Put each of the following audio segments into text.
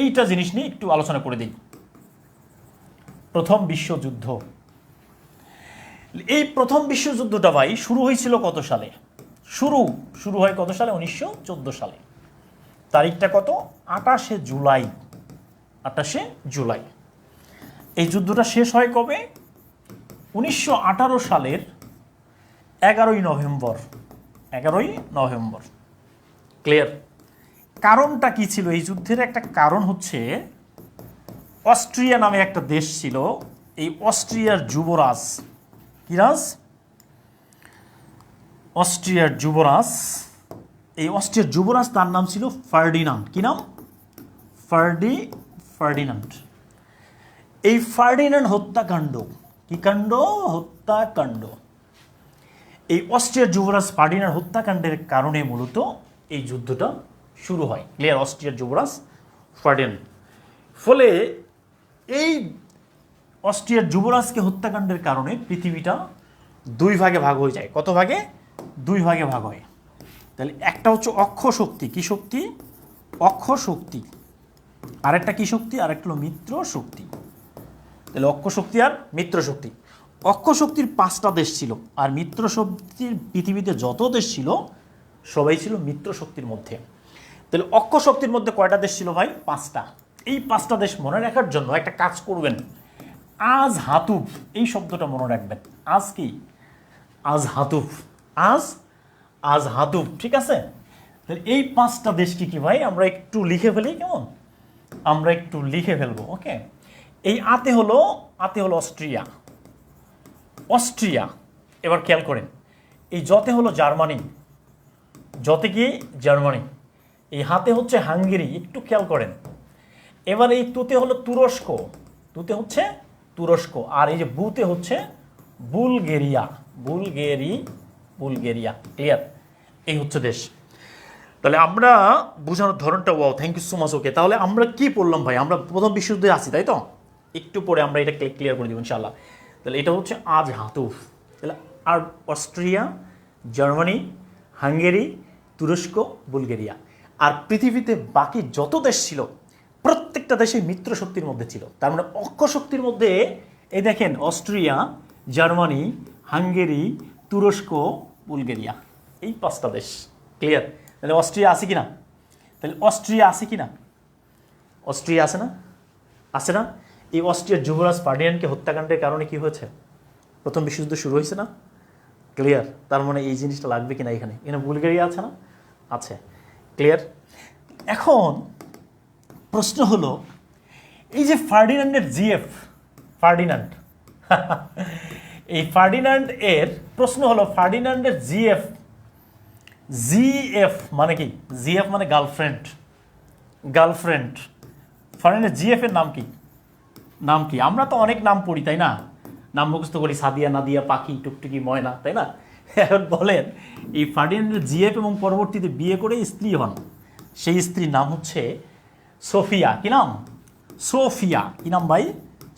এইটা জিনিস নিয়ে একটু আলোচনা করে দিই। প্রথম বিশ্বযুদ্ধ, এই প্রথম বিশ্বযুদ্ধটা ভাই শুরু হয়েছিল কত সালে? শুরু হয় কত সালে? 1914 সালে। তারিখটা কত? 28শে জুলাই। 28শে জুলাই। এই যুদ্ধটা শেষ হয় কবে? 1918 সালের 11ই নভেম্বর। 11ই নভেম্বর। ক্লিয়ার? কারণটা কি ছিল এই যুদ্ধের? একটা কারণ হচ্ছে অস্ট্রিয়া নামে একটা দেশ ছিল, এই অস্ট্রিয়ার যুবরাজ, কি রাজ? অস্ট্রিয়ার যুবরাজ। এই অস্ট্রিয়ার যুবরাজ তার নাম ছিল ফার্ডিনান্ড। কি নাম? ফার্ডিনান্ড। এই ফার্ডিনান্ড হত্যাকাণ্ড, কি কাণ্ড? হত্যাকাণ্ড। এই অস্ট্রিয়ার যুবরাজ ফার্ডিনান্ড হত্যাকাণ্ডের কারণে মূলত এই যুদ্ধটা শুরু হয়। ক্লিয়ার? অস্ট্রিয়ার যুবরাজ ফার্ডিনান্ড। ফলে এই অস্ট্রিয়ার যুবরাজকে হত্যাকাণ্ডের কারণে পৃথিবীটা দুই ভাগে ভাগ হয়ে যায়। কত ভাগে? দুই ভাগে ভাগ হয়। তাহলে একটা হচ্ছে অক্ষ শক্তি। কি শক্তি? অক্ষ শক্তি। আরেকটা কি শক্তি? আরেকটা হলো মিত্র শক্তি। তাহলে অক্ষ শক্তি আর মিত্র শক্তি। অক্ষ শক্তির 5টা দেশ ছিল, আর মিত্র শক্তির পৃথিবীতে যত দেশ ছিল সবাই ছিল মিত্র শক্তির মধ্যে। তাহলে অক্ষ শক্তির মধ্যে কয়টা দেশ ছিল ভাই? 5টা। এই 5টা দেশ মনে রাখার জন্য একটা কাজ করবেন। আজ হাতুফ, এই শব্দটা মনে রাখবেন। আজ কি? আজ হাতুফ। আজ হাতুফ। ঠিক আছে? তাহলে এই 5টা দেশ কি ভাই? আমরা একটু লিখে ফেলি। কেমন? আমরা একটু লিখে ফেলবো। ওকে। এই আতে হলো অস্ট্রিয়া। এবার খেয়াল করেন, এই জতে হলো জার্মানি। জতে কি? জার্মানি। এই হাতে হচ্ছে হাঙ্গেরি। একটু খেয়াল করেন। এবার এই তুতে হলো তুরস্ক। তুরস্ক। আর এই যে বুতে হচ্ছে বুলগেরিয়া। বুলগেরিয়া। ক্লিয়ার? এই হচ্ছে দেশ। তাহলে আমরা বোঝানোর ধরনটা, wow, thank you so much. Okay, তাহলে আমরা কি পড়লাম ভাই? আমরা প্রথম বিশ্বযুদ্ধে আছি, তাই তো? একটু পরে আমরা এটা ক্লিয়ার করে দেবো ইনশাআল্লাহ। তাহলে এটা হচ্ছে আজ হাতুফ। তাহলে আর অস্ট্রিয়া, জার্মানি, হাঙ্গেরি, তুরস্ক, বুলগেরিয়া। আর পৃথিবীতে বাকি যত দেশ ছিল প্রত্যেকটা দেশে মিত্র শক্তির মধ্যে ছিল। তার মানে অক্ষ শক্তির মধ্যে এই দেখেন অস্ট্রিয়া, জার্মানি, হাঙ্গেরি, তুরস্ক, বুলগেরিয়া, এই 5টা দেশ। ক্লিয়ার? তাহলে অস্ট্রিয়া আছে কি না? অস্ট্রিয়া আছে না? আছে না? এই অস্ট্রিয়ার যুবরাজ ফার্ডিনান্ডকে হত্যাকাণ্ডের কারণে কি হয়েছে? প্রথম বিশ্বযুদ্ধ শুরু হয়েছে না? ক্লিয়ার? তার মানে এই জিনিসটা লাগবে কিনা? এখানে বুলগেরিয়া আছে না? আছে। ক্লিয়ার? এখন প্রশ্ন হলো, এই যে ফার্ডিনান্ডের জিএফ, ফার্ডিনান্ড এই ফার্ডিনান্ড এর প্রশ্ন হলো, ফার্ডিনান্ডের জিএফ মানে কি? জিএফ মানে গার্লফ্রেন্ড। ফার্ডিনান্ডের জিএফ এর নাম কি? আমরা তো অনেক নাম পড়ি, তাই না? নাম মুখস্থ করি, সাদিয়া, নাদিয়া, পাখি, টুকটুকি, ময়না, তাই না? এখন বলেন, এই ফার্ডিনান্ডের জিএফ এবং পরবর্তীতে বিয়ে করে স্ত্রী হন, সেই স্ত্রীর নাম হচ্ছে সোফিয়া। কি নাম? সোফিয়া। কি নাম ভাই?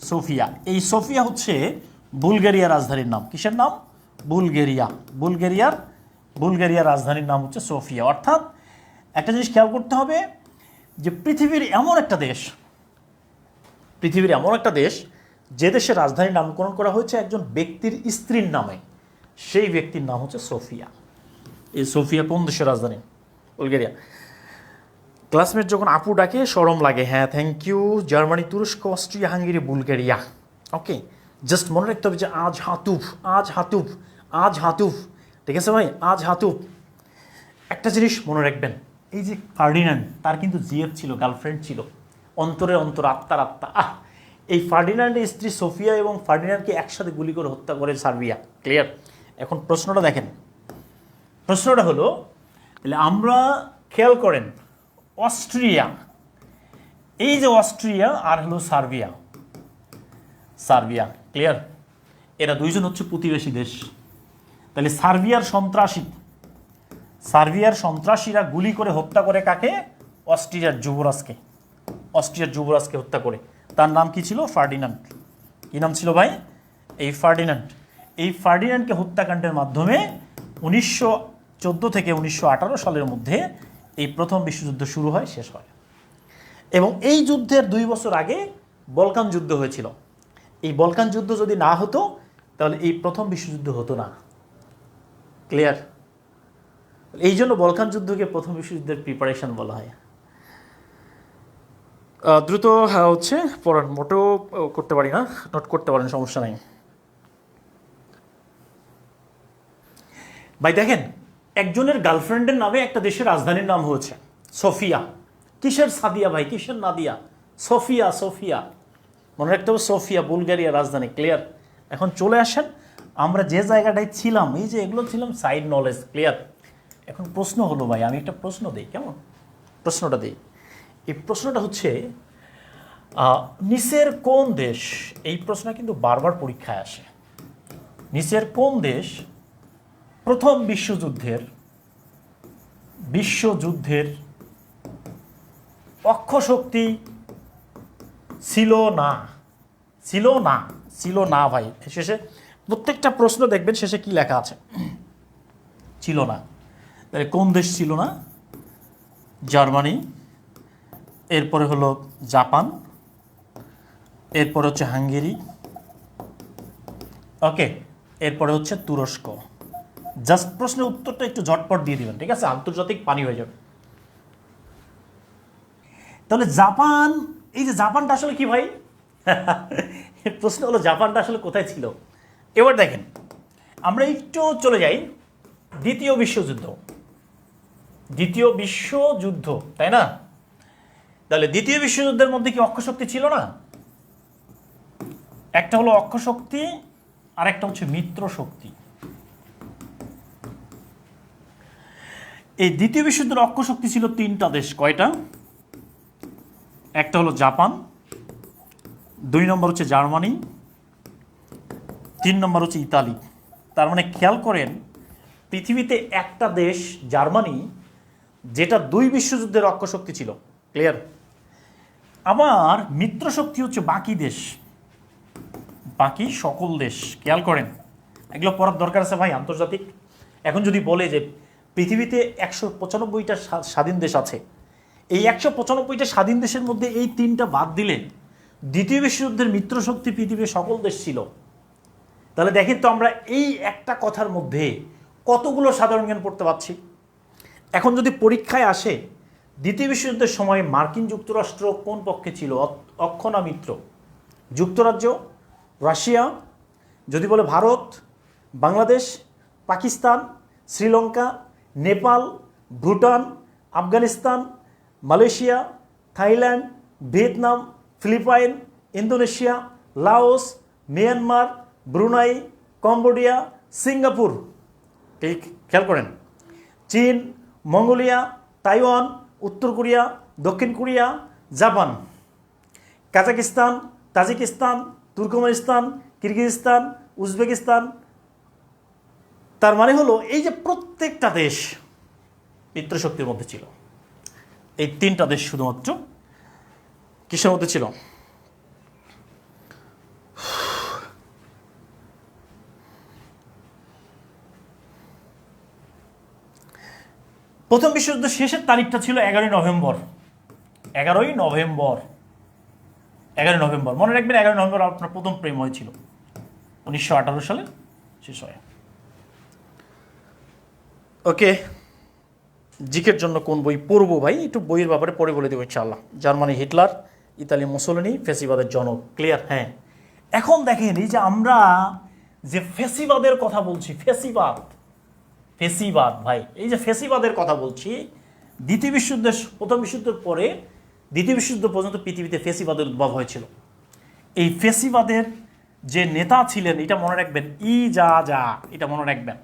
সোফিয়া। এই সোফিয়া হচ্ছে বুলগেরিয়ার রাজধানীর নাম। কিসের নাম? বুলগেরিয়ার রাজধানীর নাম হচ্ছে সোফিয়া। অর্থাৎ একটা জিনিস খেয়াল করতে হবে যে পৃথিবীর এমন একটা দেশ যে দেশের রাজধানীর নামকরণ করা হয়েছে একজন ব্যক্তির স্ত্রীর নামে, সেই ব্যক্তির নাম হচ্ছে সোফিয়া। এই সোফিয়া কোন দেশের রাজধানী? বুলগেরিয়া। ক্লাসমেট যখন আপু ডাকে শরম লাগে। হ্যাঁ, থ্যাংক ইউ। জার্মানি, তুরস্ক, অস্ট্রিয়া, হাঙ্গেরি, বুলগেরিয়া। ওকে, জাস্ট মনে রাখতে হবে যে আজ হাতুফ। ঠিক আছে ভাই? আজ হাতুফ। একটা জিনিস মনে রাখবেন, এই যে ফার্ডিনান্ড, তার কিন্তু জিএফ ছিল, গার্লফ্রেন্ড ছিল, অন্তরের অন্তর, আত্মার আত্মা। এই ফার্ডিনান্ডের স্ত্রী সোফিয়া এবং ফার্ডিনান্ডকে একসাথে গুলি করে হত্যা করে সার্বিয়া। ক্লিয়ার? এখন প্রশ্নটা দেখেন। প্রশ্নটা হলো, তাহলে আমরা খেয়াল করেন, অস্ট্রিয়া, এই যে অস্ট্রিয়া আর হলো সার্বিয়া। ক্লিয়ার? এরা দুইজন হচ্ছে প্রতিবেশী দেশ। তাহলে সার্বিয়ার সন্ত্রাসীরা গুলি করে হত্যা করে কাকে? অস্ট্রিয়ার যুবরাজকে হত্যা করে। তার নাম কি ছিল? ফার্ডিনান্ড। কি নাম ছিল ভাই? এই ফার্ডিনান্ডকে হত্যাকাণ্ডের মাধ্যমে 1914 থেকে 1918 সালের মধ্যে এই প্রথম বিশ্বযুদ্ধ শুরু হয়, শেষ হয়। এবং এই যুদ্ধের 2 বছর আগে বলকান যুদ্ধ হয়েছিল। এই বলকান যুদ্ধ যদি না হতো তাহলে এই প্রথম বিশ্বযুদ্ধ হতো না। ক্লিয়ার? এই জন্য বলকান যুদ্ধকে প্রথম বিশ্বযুদ্ধের প্রিপারেশন বলা হয়। দ্রুত হচ্ছে পড়ার মোটেও করতে পারি না, নোট করতে পারেন, সমস্যা নাই ভাই। দেখেন, একজনের গার্লফ্রেন্ডের নামে একটা দেশের রাজধানীর নাম হয়েছে সোফিয়া। কিসের সাদিয়া ভাই, কিসের নাদিয়া? সোফিয়া, সোফিয়া মনে রাখতে হবে, সোফিয়া বুলগেরিয়া রাজধানী। ক্লিয়ার? এখন চলে আসেন আমরা যে জায়গাটায় ছিলাম, এই যে এগুলো ছিলাম সাইড নলেজ। ক্লিয়ার? এখন প্রশ্ন হলো ভাই, আমি একটা প্রশ্ন দিই, কেমন? প্রশ্নটা দিই। এই প্রশ্নটা হচ্ছে নিচের কোন দেশ, এই প্রশ্ন কিন্তু বারবার পরীক্ষায় আসে, নিচের কোন দেশ প্রথম বিশ্বযুদ্ধের অক্ষশক্তি ছিল না? ছিল না ভাই। শেষে প্রত্যেকটা প্রশ্ন দেখবেন শেষে কি লেখা আছে, ছিল না। তাহলে কোন দেশ ছিল না? জার্মানি, এরপরে হলো জাপান, এরপরে হচ্ছে হাঙ্গেরি, ওকে, এরপরে হচ্ছে তুরস্ক। জাস্ট প্রশ্নের উত্তরটা একটু ঝটপট দিয়ে দিবেন, ঠিক আছে? আন্তর্জাতিক পানি হয়ে যাবে। তাহলে জাপান, এই যে জাপানটা আসলে কি ভাই? প্রশ্ন হলো জাপানটা আসলে কোথায় ছিল? এবার দেখেন, আমরা একটু চলে যাই দ্বিতীয় বিশ্বযুদ্ধ, তাই না? তাহলে দ্বিতীয় বিশ্বযুদ্ধের মধ্যে কি অক্ষশক্তি ছিল না? একটা হলো অক্ষশক্তি আর একটা হচ্ছে মিত্র শক্তি। এই দ্বিতীয় বিশ্বযুদ্ধের অক্ষশক্তি ছিল 3টা দেশ। কয়টা? একটা হলো জাপান, 2 নম্বর হচ্ছে জার্মানি, 3 নম্বর হচ্ছে ইতালি। তার মানে খেয়াল করেন, পৃথিবীতে একটা দেশ জার্মানি, যেটা 2 বিশ্বযুদ্ধের অক্ষশক্তি ছিল। ক্লিয়ার? আবার মিত্র শক্তি হচ্ছে বাকি দেশ, বাকি সকল দেশ। খেয়াল করেন, এগুলো পড়ার দরকার আছে ভাই। আন্তর্জাতিক এখন যদি বলে যে পৃথিবীতে 195টা স্বাধীন দেশ আছে, এই 195টা স্বাধীন দেশের মধ্যে এই 3টা বাদ দিলে দ্বিতীয় বিশ্বযুদ্ধের মিত্র শক্তি পৃথিবীর সকল দেশ ছিল। তাহলে দেখেন তো আমরা এই একটা কথার মধ্যে কতগুলো সাধারণ জ্ঞান পড়তে পারছি। এখন যদি পরীক্ষায় আসে দ্বিতীয় বিশ্বযুদ্ধের সময় মার্কিন যুক্তরাষ্ট্র কোন পক্ষে ছিল, অক্ষ না মিত্র? যুক্তরাজ্য, রাশিয়া, যদি বলে Bharat, Bangladesh, Pakistan, Sri Lanka, Nepal, Bhutan, Afghanistan, Malaysia, Thailand, Vietnam, Philippine, Indonesia, Laos, Myanmar, Brunei, Cambodia, Singapore. খেয়াল করেন, চীন, মঙ্গোলিয়া, তাইওয়ান, উত্তর কোরিয়া, দক্ষিণ Korea, Japan, Kazakhstan, Tajikistan, Turkmenistan, Kyrgyzstan, Uzbekistan. তার মানে হলো এই যে প্রত্যেকটা দেশ মিত্রশক্তির মধ্যে ছিল। এই 3টা দেশ শুধুমাত্র কিসের মধ্যে ছিল? প্রথম বিশ্বযুদ্ধ শেষের তারিখটা ছিল 11ই নভেম্বর। 11ই নভেম্বর মনে রাখবেন। 11ই নভেম্বর আপনার প্রথম প্রেম হয়েছিল, 1918 সালে শেষ হয়। ওকে, জিকের জন্য কোন বই পড়বো ভাই? একটু বইয়ের ব্যাপারে পড়ে বলে দেবো ইনশাআল্লাহ। জার্মানি হিটলার, ইতালি মুসোলিনি, ফ্যাসিবাদের জনক। ক্লিয়ার? হ্যাঁ। এখন দেখেন, এই যে আমরা যে ফ্যাসিবাদের কথা বলছি, ফ্যাসিবাদ ভাই, এই যে ফ্যাসিবাদের কথা বলছি, দ্বিতীয় বিশ্বযুদ্ধের, প্রথম বিশ্বযুদ্ধের পরে দ্বিতীয় বিশ্বযুদ্ধ পর্যন্ত পৃথিবীতে ফ্যাসিবাদের উদ্ভব হয়েছিল। এই ফ্যাসিবাদের যে নেতা ছিলেন, এটা মনে রাখবেন, এটা মনে রাখবেন।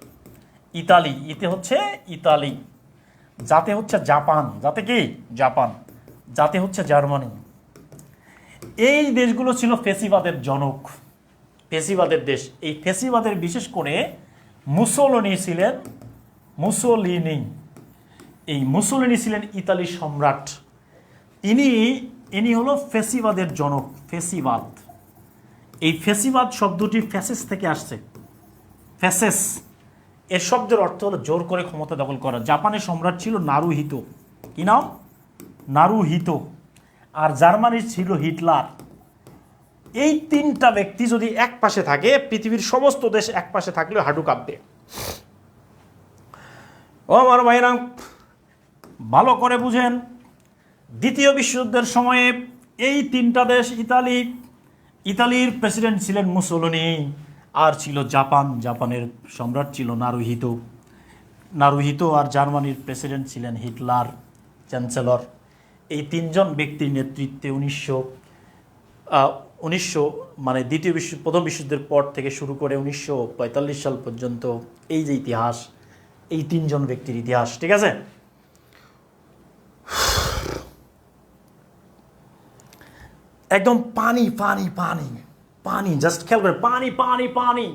ইতালি, ইতে হচ্ছে ইতালি, যাতে হচ্ছে জাপান, যাতে কি জাপান, যাতে হচ্ছে জার্মানি। এই দেশগুলো ছিল ফ্যাসিবাদের জনক, ফ্যাসিবাদের দেশ। এই ফ্যাসিবাদের বিশেষ করে মুসোলিনি ছিলেন ইতালির সম্রাট। ইনি হলো ফ্যাসিবাদের জনক। ফ্যাসিবাদ, এই ফ্যাসিবাদ শব্দটি ফ্যাসিস থেকে আসছে। ফ্যাসেস এর শব্দের অর্থ হলো জোর করে ক্ষমতা দখল করা। জাপানের সম্রাট ছিল নারুহিতো। কি নাম? নারুহিতো। আর জার্মানির ছিল হিটলার। এই তিনটা ব্যক্তি যদি এক পাশে থাকে, পৃথিবীর সমস্ত দেশ এক পাশে থাকলেও হাঁটু কাঁপবে। ও আমার ভাইরা, ভালো করে বুঝেন, দ্বিতীয় বিশ্বযুদ্ধের সময়ে এই তিনটা দেশ, ইতালির প্রেসিডেন্ট ছিলেন মুসোলিনি, আর ছিল জাপানের সম্রাট ছিল নারুহিতো, আর জার্মানির প্রেসিডেন্ট ছিলেন হিটলার, চ্যান্সেলর। এই তিনজন ব্যক্তির নেতৃত্বে 1900 মানে প্রথম বিশ্বযুদ্ধের পর থেকে শুরু করে 1945 সাল পর্যন্ত এই যে ইতিহাস, এই তিনজন ব্যক্তির ইতিহাস, ঠিক আছে? একদম পানি পানি পানি পানি, জাস্ট খেয়াল করে, পানি পানি পানি,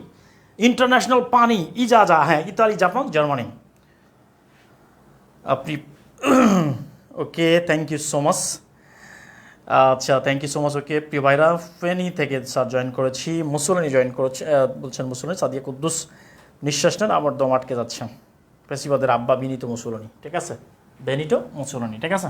ইন্টারন্যাশনাল পানি, হ্যাঁ, ইতালি, জাপান, জার্মানি। আপনি ওকে, থ্যাংক ইউ সো মাচ। আচ্ছা, থ্যাংক ইউ সো মাচ। ওকে প্রিয় ভাইরা, ফেনী থেকে স্যার জয়েন করেছি, মুসোলিনি জয়েন করেছে, বলছেন মুসোলিনি। সাদিয়া কুদ্দুস, নিঃশ্বাস নেন, আমার দম আটকে যাচ্ছে। পেশিবাদের আব্বা বেনিটো মুসোলিনি, ঠিক আছে? বেনিটো মুসোলিনি, ঠিক আছে?